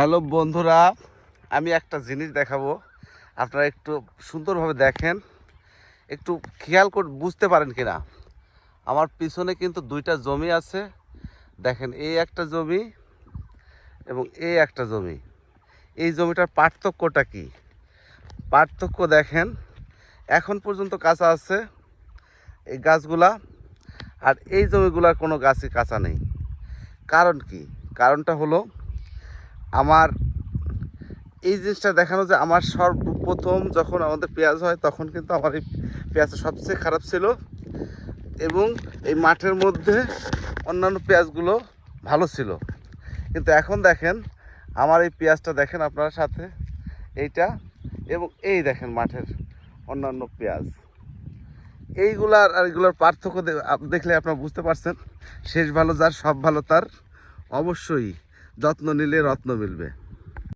Hello বন্ধুরা, আমি একটা জিনিস দেখাবো। আপনারা একটু সুন্দরভাবে দেখেন, একটু খেয়াল করে বুঝতে পারেন কিনা। আমার পিছনে কিন্তু দুইটা জমি আছে। দেখেন, এই একটা জমি এবং এই একটা জমি। এই জমিটার পার্থক্যটা কি? পার্থক্য দেখেন, এখন পর্যন্ত কাঁচা আছে এই গাছগুলা, আর এই জমিগুলার কোনো গাছই কাঁচা নেই। কারণ কি? কারণটা হলো আমার এই জিনিসটা দেখানো যে আমার সর্বপ্রথম যখন আমাদের পেঁয়াজ হয় তখন কিন্তু আমার এই পেঁয়াজটা সবচেয়ে খারাপ ছিল, এবং এই মাঠের মধ্যে অন্যান্য পেঁয়াজগুলো ভালো ছিল। কিন্তু এখন দেখেন আমার এই পেঁয়াজটা দেখেন আপনার সাথে, এইটা এবং এই দেখেন মাঠের অন্যান্য পেঁয়াজ, এইগুলার আর এগুলোর পার্থক্য দেখলে আপনারা বুঝতে পারছেন। শেষ ভালো যার, সব ভালো তার। অবশ্যই যত্ন নিলে রত্ন মিলবে।